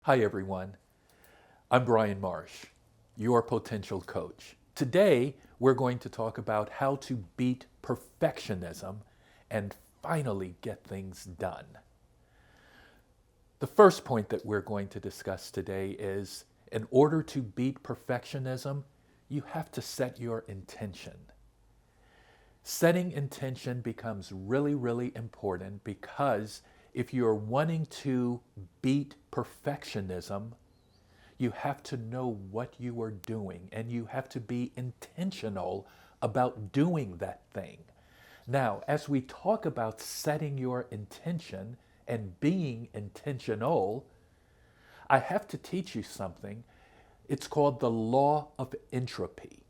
Hi everyone, I'm Brian Marsh, your potential coach. Today we're going to talk about how to beat perfectionism and finally get things done. The first point that we're going to discuss today is in order to beat perfectionism, you have to set your intention. Setting intention becomes really, really important because if you're wanting to beat perfectionism, you have to know what you are doing and you have to be intentional about doing that thing. Now, as we talk about setting your intention and being intentional, I have to teach you something. It's called the Law of Entropy.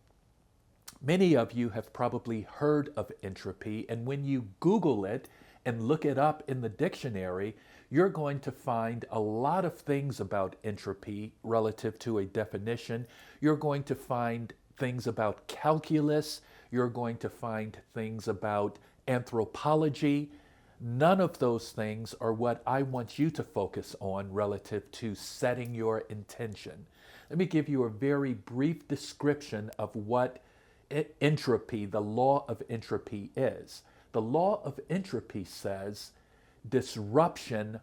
Many of you have probably heard of entropy, and when you Google it and look it up in the dictionary, you're going to find a lot of things about entropy relative to a definition. You're going to find things about calculus. You're going to find things about anthropology. None of those things are what I want you to focus on relative to setting your intention. Let me give you a very brief description of what entropy, the law of entropy is. The law of entropy says disruption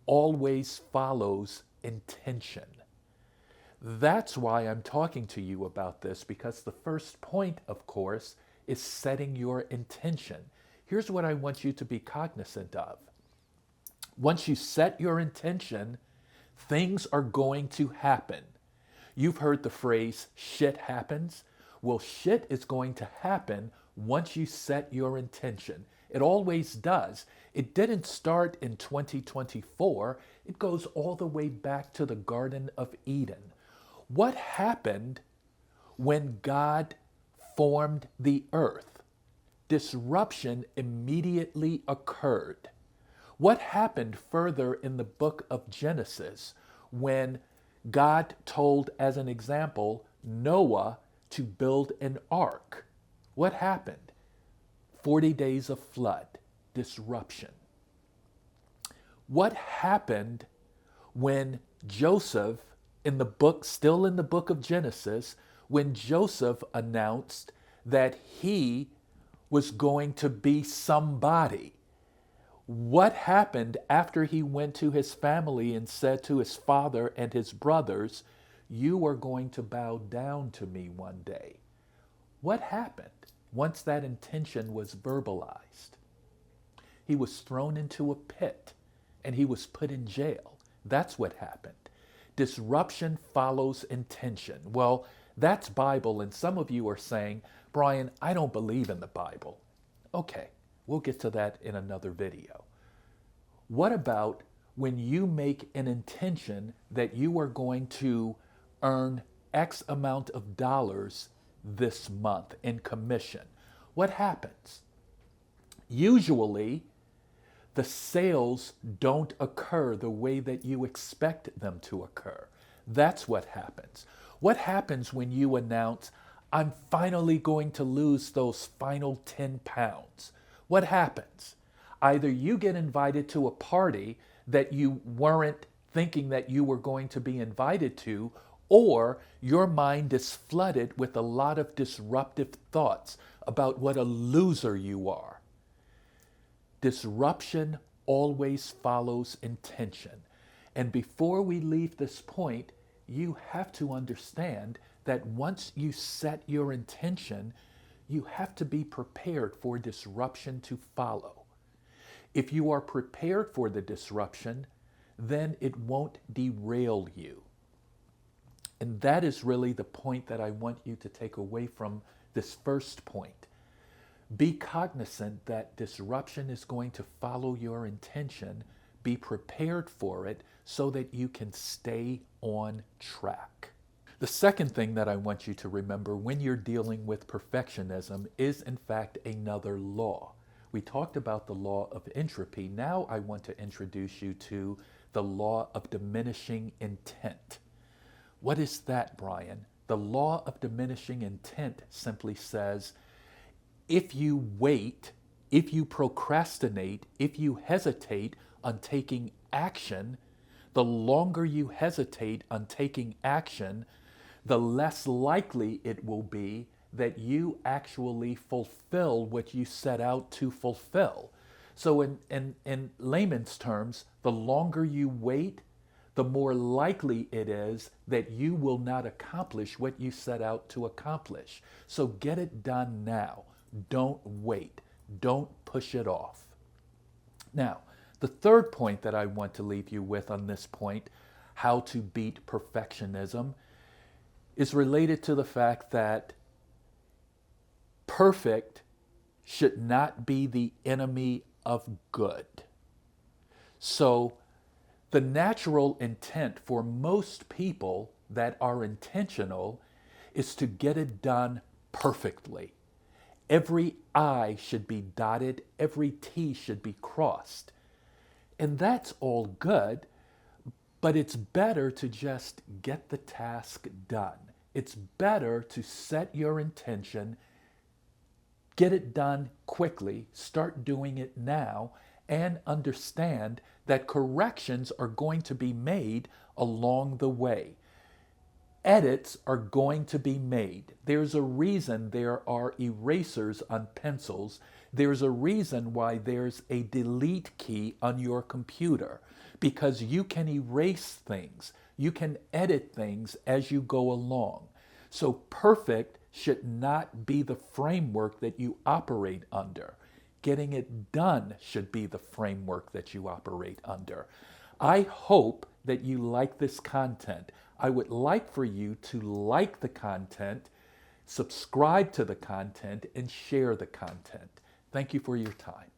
always follows intention. That's why I'm talking to you about this, because the first point, of course, is setting your intention. Here's what I want you to be cognizant of. Once you set your intention, things are going to happen. You've heard the phrase, shit happens. Well, shit is going to happen once you set your intention. It always does. It didn't start in 2024. It goes all the way back to the Garden of Eden. What happened when God formed the earth? Disruption immediately occurred. What happened further in the book of Genesis when God told, as an example, Noah to build an ark? What happened? 40 days of flood, disruption. What happened when Joseph, still in the book of Genesis, when Joseph announced that he was going to be somebody? What happened after he went to his family and said to his father and his brothers, "You are going to bow down to me one day"? What happened once that intention was verbalized? He was thrown into a pit and he was put in jail. That's what happened. Disruption follows intention. Well, that's Bible, and some of you are saying, Brian, I don't believe in the Bible. Okay, we'll get to that in another video. What about when you make an intention that you are going to earn X amount of dollars this month in commission? What happens? Usually, the sales don't occur the way that you expect them to occur. That's what happens. What happens when you announce, I'm finally going to lose those final 10 pounds? What happens? Either you get invited to a party that you weren't thinking that you were going to be invited to, or your mind is flooded with a lot of disruptive thoughts about what a loser you are. Disruption always follows intention. And before we leave this point, you have to understand that once you set your intention, you have to be prepared for disruption to follow. If you are prepared for the disruption, then it won't derail you. And that is really the point that I want you to take away from this first point. Be cognizant that disruption is going to follow your intention. Be prepared for it so that you can stay on track. The second thing that I want you to remember when you're dealing with perfectionism is, in fact, another law. We talked about the law of entropy. Now I want to introduce you to the law of diminishing intent. What is that, Brian? The law of diminishing intent simply says, if you wait, if you procrastinate, if you hesitate on taking action, The longer you hesitate on taking action, the less likely it will be that you actually fulfill what you set out to fulfill. So, in layman's terms, the longer you wait, the more likely it is that you will not accomplish what you set out to accomplish. So, get it done now. Don't wait. Don't push it off. Now, the third point that I want to leave you with on this point, how to beat perfectionism, is related to the fact that perfect should not be the enemy of good. So, the natural intent for most people that are intentional is to get it done perfectly. Every I should be dotted, every T should be crossed. And that's all good, but it's better to just get the task done. It's better to set your intention, get it done quickly, start doing it now, and understand that corrections are going to be made along the way. Edits are going to be made. There's a reason there are erasers on pencils. There's a reason why there's a delete key on your computer, because you can erase things. You can edit things as you go along. So perfect should not be the framework that you operate under. Getting it done should be the framework that you operate under. I hope that you like this content. I would like for you to like the content, subscribe to the content, and share the content. Thank you for your time.